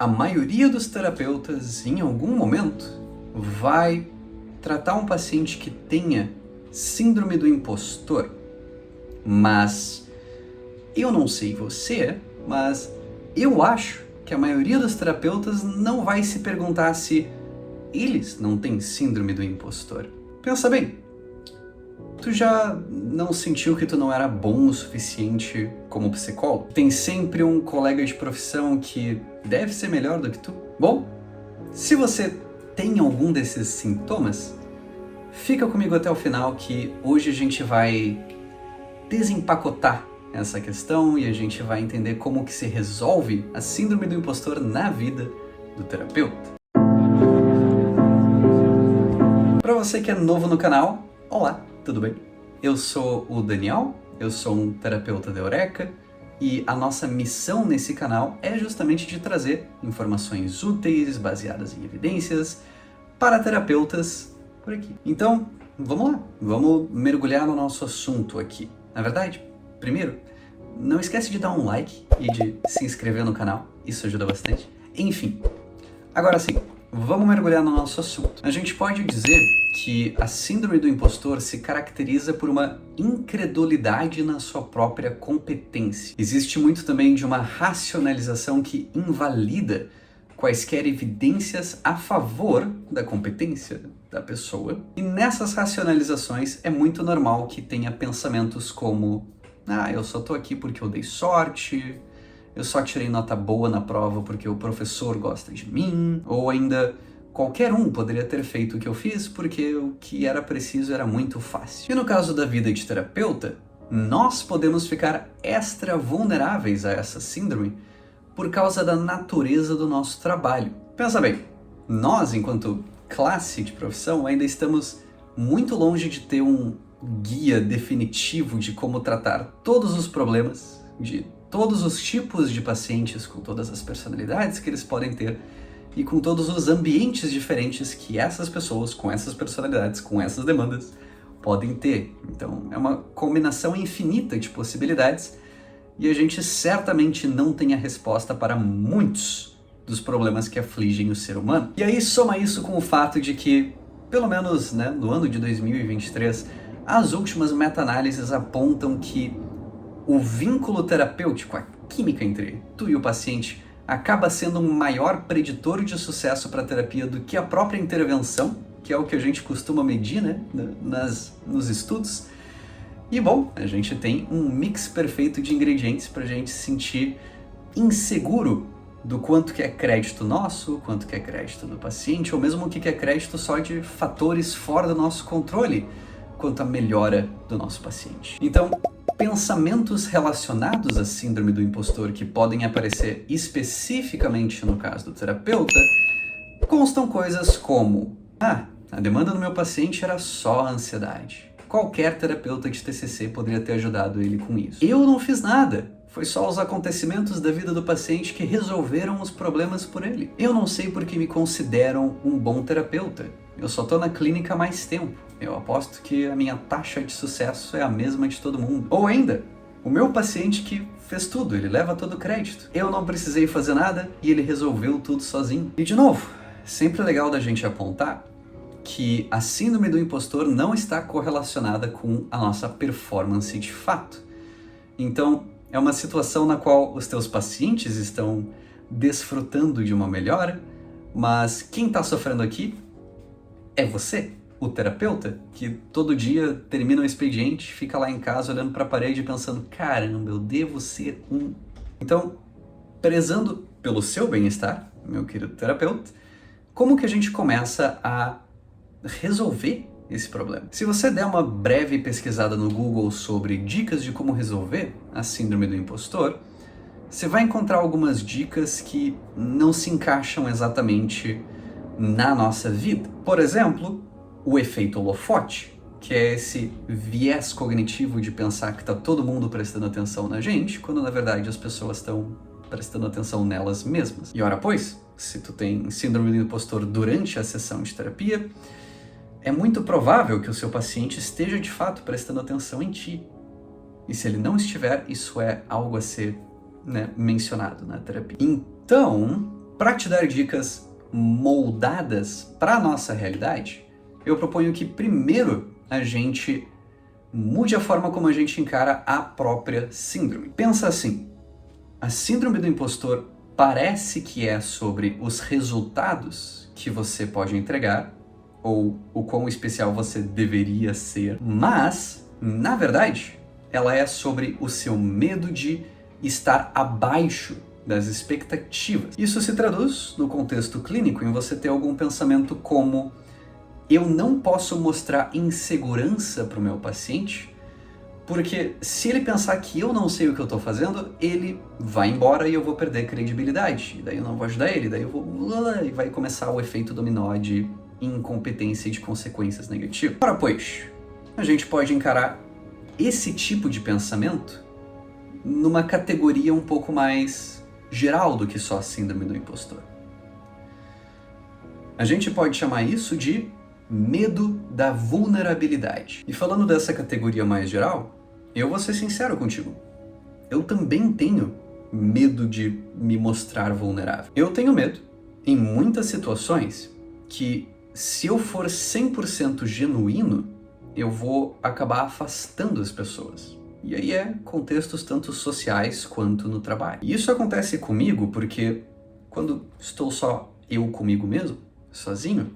A maioria dos terapeutas, em algum momento, vai tratar um paciente que tenha síndrome do impostor. Mas eu não sei você, mas eu acho que a maioria dos terapeutas não vai se perguntar se eles não têm síndrome do impostor. Pensa bem, tu já não sentiu que tu não era bom o suficiente como psicólogo? Tem sempre um colega de profissão que deve ser melhor do que tu? Bom, se você tem algum desses sintomas, fica comigo até o final que hoje a gente vai desempacotar essa questão e a gente vai entender como que se resolve a síndrome do impostor na vida do terapeuta. Para você que é novo no canal, olá, tudo bem? Eu sou o Daniel, eu sou um terapeuta da Eureka e a nossa missão nesse canal é justamente de trazer informações úteis, baseadas em evidências, para terapeutas por aqui. Então, vamos lá, vamos mergulhar no nosso assunto aqui. Na verdade, primeiro, não esquece de dar um like e de se inscrever no canal, isso ajuda bastante. Enfim, agora sim, vamos mergulhar no nosso assunto. A gente pode dizer que a síndrome do impostor se caracteriza por uma incredulidade na sua própria competência. Existe muito também de uma racionalização que invalida quaisquer evidências a favor da competência da pessoa. E nessas racionalizações é muito normal que tenha pensamentos como: eu só tô aqui porque eu dei sorte, eu só tirei nota boa na prova porque o professor gosta de mim, ou ainda qualquer um poderia ter feito o que eu fiz porque o que era preciso era muito fácil. E no caso da vida de terapeuta, nós podemos ficar extra vulneráveis a essa síndrome por causa da natureza do nosso trabalho. Pensa bem, nós, enquanto classe de profissão, ainda estamos muito longe de ter um guia definitivo de como tratar todos os problemas, de todos os tipos de pacientes com todas as personalidades que eles podem ter e com todos os ambientes diferentes que essas pessoas com essas personalidades, com essas demandas, podem ter. Então, é uma combinação infinita de possibilidades e a gente certamente não tem a resposta para muitos dos problemas que afligem o ser humano. E aí soma isso com o fato de que, pelo menos no ano de 2023, as últimas meta-análises apontam que o vínculo terapêutico, a química entre tu e o paciente, acaba sendo um maior preditor de sucesso para a terapia do que a própria intervenção, que é o que a gente costuma medir nos estudos. E bom, a gente tem um mix perfeito de ingredientes para a gente se sentir inseguro do quanto que é crédito nosso, quanto que é crédito do paciente, ou mesmo o que é crédito só de fatores fora do nosso controle, quanto à melhora do nosso paciente. Então, pensamentos relacionados à síndrome do impostor que podem aparecer especificamente no caso do terapeuta constam coisas como: a demanda do meu paciente era só a ansiedade. Qualquer terapeuta de TCC poderia ter ajudado ele com isso. Eu não fiz nada. Foi só os acontecimentos da vida do paciente que resolveram os problemas por ele. Eu não sei porque me consideram um bom terapeuta. Eu só tô na clínica há mais tempo. Eu aposto que a minha taxa de sucesso é a mesma de todo mundo. Ou ainda, o meu paciente que fez tudo, ele leva todo o crédito. Eu não precisei fazer nada e ele resolveu tudo sozinho. E de novo, sempre é legal da gente apontar que a síndrome do impostor não está correlacionada com a nossa performance de fato. Então, é uma situação na qual os teus pacientes estão desfrutando de uma melhora, mas quem está sofrendo aqui é você, o terapeuta, que todo dia termina o expediente, fica lá em casa olhando para a parede e pensando: caramba, eu devo ser um... Então, prezando pelo seu bem-estar, meu querido terapeuta, como que a gente começa a resolver esse problema? Se você der uma breve pesquisada no Google sobre dicas de como resolver a síndrome do impostor, você vai encontrar algumas dicas que não se encaixam exatamente na nossa vida. Por exemplo, o efeito holofote, que é esse viés cognitivo de pensar que está todo mundo prestando atenção na gente, quando na verdade as pessoas estão prestando atenção nelas mesmas. E ora pois, se tu tem síndrome do impostor durante a sessão de terapia, é muito provável que o seu paciente esteja de fato prestando atenção em ti. E se ele não estiver, isso é algo a ser mencionado na terapia. Então, Para te dar dicas moldadas para a nossa realidade, eu proponho que primeiro a gente mude a forma como a gente encara a própria síndrome. Pensa assim, a síndrome do impostor parece que é sobre os resultados que você pode entregar, ou o quão especial você deveria ser, mas, na verdade, ela é sobre o seu medo de estar abaixo das expectativas. Isso se traduz, no contexto clínico, em você ter algum pensamento como: eu não posso mostrar insegurança para o meu paciente, porque se ele pensar que eu não sei o que eu estou fazendo, ele vai embora e eu vou perder credibilidade. E daí eu não vou ajudar ele, daí eu vou... E vai começar o efeito dominó de incompetência e de consequências negativas. Ora, pois, a gente pode encarar esse tipo de pensamento numa categoria um pouco mais geral do que só a síndrome do impostor. A gente pode chamar isso de medo da vulnerabilidade. E falando dessa categoria mais geral, eu vou ser sincero contigo. Eu também tenho medo de me mostrar vulnerável. Eu tenho medo, em muitas situações, que se eu for 100% genuíno, eu vou acabar afastando as pessoas. E aí é contextos tanto sociais quanto no trabalho. E isso acontece comigo porque quando estou só eu comigo mesmo, sozinho,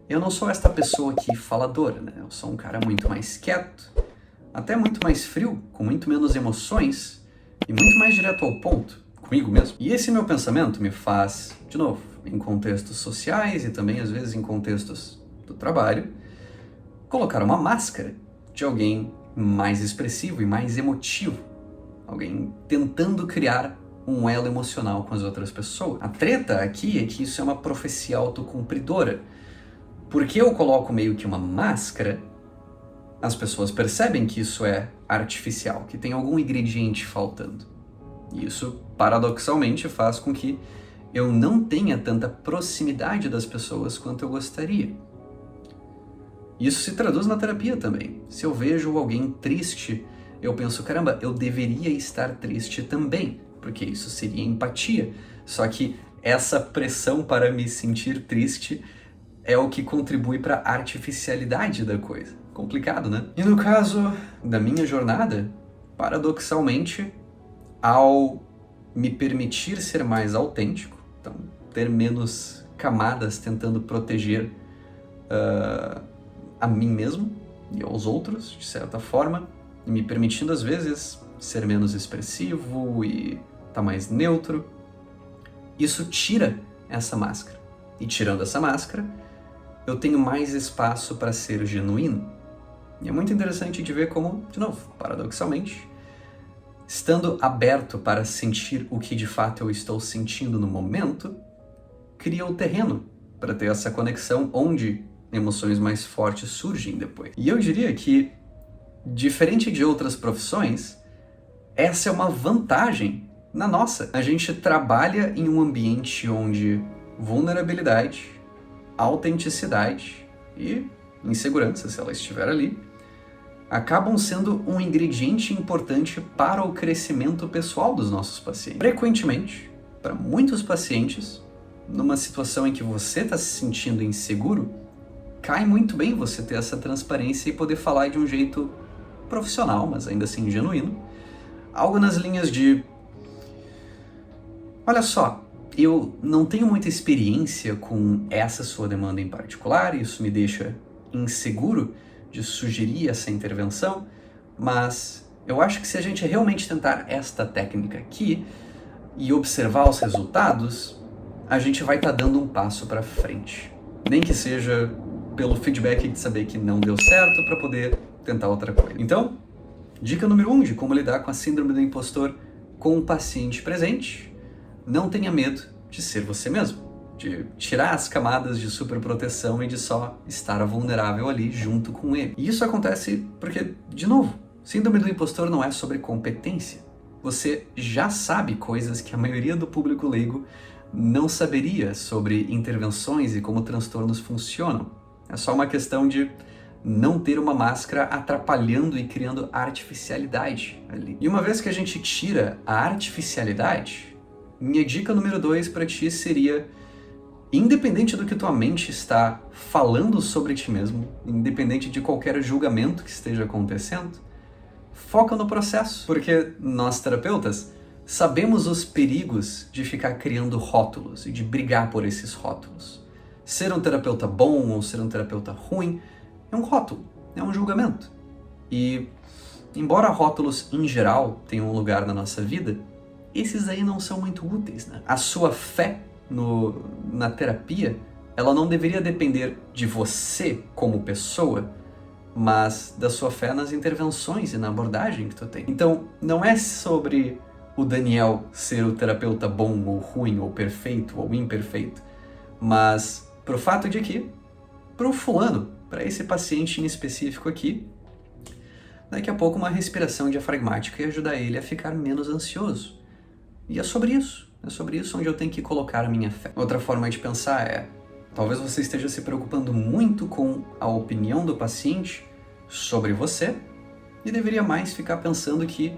eu não sou esta pessoa aqui faladora, né? Eu sou um cara muito mais quieto, até muito mais frio, com muito menos emoções e muito mais direto ao ponto, comigo mesmo. E esse meu pensamento me faz, de novo, em contextos sociais e também às vezes em contextos do trabalho, colocar uma máscara de alguém mais expressivo e mais emotivo, alguém tentando criar um elo emocional com as outras pessoas. A treta aqui é que isso é uma profecia autocumpridora. Porque eu coloco meio que uma máscara, as pessoas percebem que isso é artificial, que tem algum ingrediente faltando. E isso, paradoxalmente, faz com que eu não tenha tanta proximidade das pessoas quanto eu gostaria. Isso se traduz na terapia também. Se eu vejo alguém triste, eu penso, caramba, eu deveria estar triste também, porque isso seria empatia. Só que essa pressão para me sentir triste é o que contribui para a artificialidade da coisa. Complicado, né? E no caso da minha jornada, paradoxalmente, ao me permitir ser mais autêntico, então ter menos camadas tentando proteger a mim mesmo e aos outros, de certa forma, e me permitindo às vezes ser menos expressivo e estar mais neutro, isso tira essa máscara. E tirando essa máscara, eu tenho mais espaço para ser genuíno. E é muito interessante de ver como, de novo, paradoxalmente, estando aberto para sentir o que de fato eu estou sentindo no momento, cria o terreno para ter essa conexão onde emoções mais fortes surgem depois. E eu diria que, diferente de outras profissões, essa é uma vantagem na nossa. A gente trabalha em um ambiente onde vulnerabilidade, autenticidade e insegurança, se ela estiver ali, acabam sendo um ingrediente importante para o crescimento pessoal dos nossos pacientes. Frequentemente, para muitos pacientes, numa situação em que você está se sentindo inseguro, cai muito bem você ter essa transparência e poder falar de um jeito profissional, mas ainda assim genuíno, algo nas linhas de: olha só, eu não tenho muita experiência com essa sua demanda em particular, isso me deixa inseguro de sugerir essa intervenção, mas eu acho que se a gente realmente tentar esta técnica aqui e observar os resultados, a gente vai estar dando um passo para frente. Nem que seja pelo feedback de saber que não deu certo para poder tentar outra coisa. Então, dica número 1 de como lidar com a síndrome do impostor com o paciente presente: não tenha medo de ser você mesmo, de tirar as camadas de superproteção e de só estar vulnerável ali junto com ele. E isso acontece porque, de novo, síndrome do impostor não é sobre competência. Você já sabe coisas que a maioria do público leigo não saberia sobre intervenções e como transtornos funcionam. É só uma questão de não ter uma máscara atrapalhando e criando artificialidade ali. E uma vez que a gente tira a artificialidade, minha dica número 2 para ti seria, independente do que tua mente está falando sobre ti mesmo, independente de qualquer julgamento que esteja acontecendo, foca no processo. Porque nós, terapeutas, sabemos os perigos de ficar criando rótulos e de brigar por esses rótulos. Ser um terapeuta bom ou ser um terapeuta ruim é um rótulo, é um julgamento. E, embora rótulos em geral tenham um lugar na nossa vida, esses aí não são muito úteis, né? A sua fé na terapia, ela não deveria depender de você como pessoa, mas da sua fé nas intervenções e na abordagem que tu tem. Então, não é sobre o Daniel ser o terapeuta bom ou ruim, ou perfeito ou imperfeito, mas pro fato de que, pro fulano, para esse paciente em específico aqui, daqui a pouco uma respiração diafragmática ia ajudar ele a ficar menos ansioso. E é sobre isso onde eu tenho que colocar a minha fé. Outra forma de pensar é, talvez você esteja se preocupando muito com a opinião do paciente sobre você e deveria mais ficar pensando que,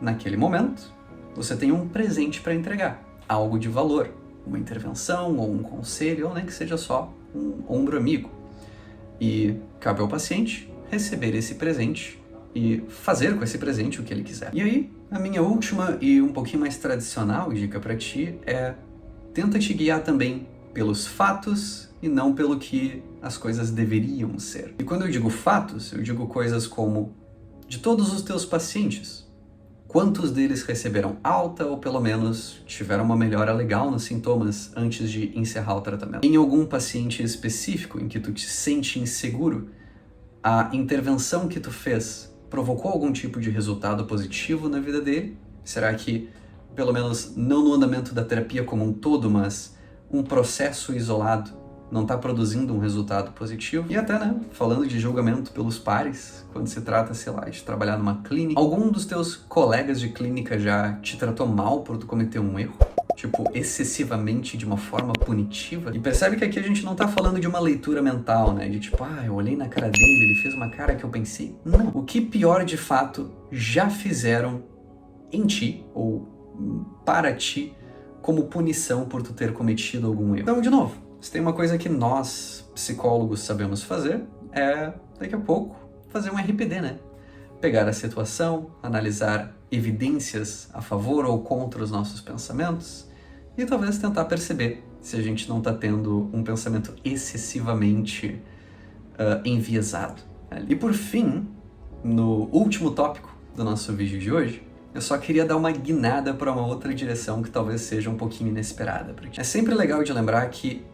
naquele momento, você tem um presente para entregar, algo de valor, uma intervenção ou um conselho, ou nem que seja só um ombro amigo. E cabe ao paciente receber esse presente e fazer com esse presente o que ele quiser. E aí, a minha última e um pouquinho mais tradicional dica para ti é: tenta te guiar também pelos fatos e não pelo que as coisas deveriam ser. E quando eu digo fatos, eu digo coisas como: de todos os teus pacientes, quantos deles receberam alta ou pelo menos tiveram uma melhora legal nos sintomas antes de encerrar o tratamento? Em algum paciente específico em que tu te sente inseguro, a intervenção que tu fez provocou algum tipo de resultado positivo na vida dele? Será que, pelo menos não no andamento da terapia como um todo, mas um processo isolado não está produzindo um resultado positivo? E até, né, falando de julgamento pelos pares, quando se trata, sei lá, de trabalhar numa clínica, algum dos teus colegas de clínica já te tratou mal por tu cometer um erro? Tipo, excessivamente de uma forma punitiva? E percebe que aqui a gente não tá falando de uma leitura mental, né? De tipo, eu olhei na cara dele, ele fez uma cara que eu pensei. Não. O que pior de fato já fizeram em ti, ou para ti, como punição por tu ter cometido algum erro? Então, de novo, se tem uma coisa que nós, psicólogos, sabemos fazer, é, daqui a pouco, fazer um RPD, né? Pegar a situação, analisar evidências a favor ou contra os nossos pensamentos e talvez tentar perceber se a gente não está tendo um pensamento excessivamente enviesado. E por fim, no último tópico do nosso vídeo de hoje, eu só queria dar uma guinada para uma outra direção que talvez seja um pouquinho inesperada para ti. É sempre legal de lembrar que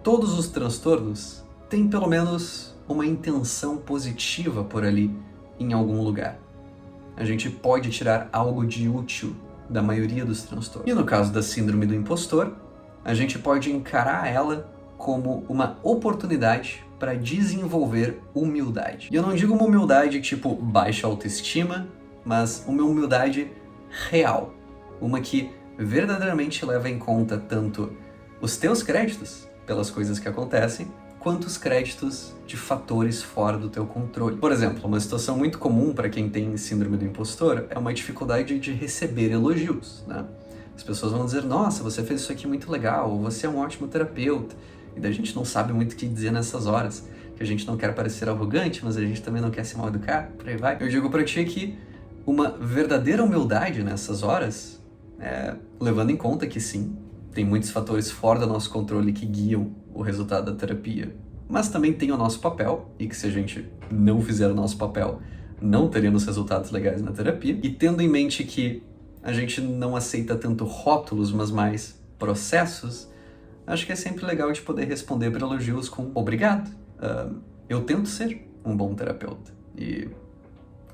todos os transtornos têm pelo menos uma intenção positiva por ali em algum lugar. A gente pode tirar algo de útil da maioria dos transtornos. E no caso da síndrome do impostor, a gente pode encarar ela como uma oportunidade para desenvolver humildade. E eu não digo uma humildade tipo baixa autoestima, mas uma humildade real. Uma que verdadeiramente leva em conta tanto os teus créditos pelas coisas que acontecem, quanto os créditos de fatores fora do teu controle. Por exemplo, uma situação muito comum para quem tem síndrome do impostor é uma dificuldade de receber elogios, né? As pessoas vão dizer, nossa, você fez isso aqui muito legal, ou você é um ótimo terapeuta. E daí a gente não sabe muito o que dizer nessas horas, que a gente não quer parecer arrogante, mas a gente também não quer se mal educar, por aí vai. Eu digo para ti que uma verdadeira humildade nessas horas, levando em conta que sim, tem muitos fatores fora do nosso controle que guiam o resultado da terapia, mas também tem o nosso papel, e que se a gente não fizer o nosso papel, não teremos resultados legais na terapia. E tendo em mente que a gente não aceita tanto rótulos, mas mais processos, acho que é sempre legal de poder responder para elogios com obrigado. Eu tento ser um bom terapeuta e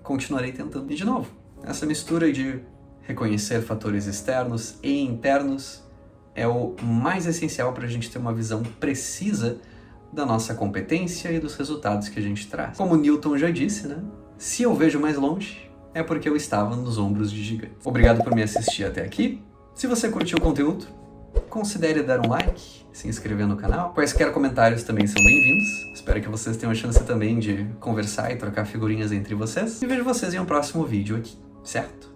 continuarei tentando. E de novo, essa mistura de reconhecer fatores externos e internos é o mais essencial para a gente ter uma visão precisa da nossa competência e dos resultados que a gente traz. Como Newton já disse, né? Se eu vejo mais longe, é porque eu estava nos ombros de gigantes. Obrigado por me assistir até aqui. Se você curtiu o conteúdo, considere dar um like, se inscrever no canal. Quaisquer comentários também são bem-vindos. Espero que vocês tenham a chance também de conversar e trocar figurinhas entre vocês. E vejo vocês em um próximo vídeo aqui, certo?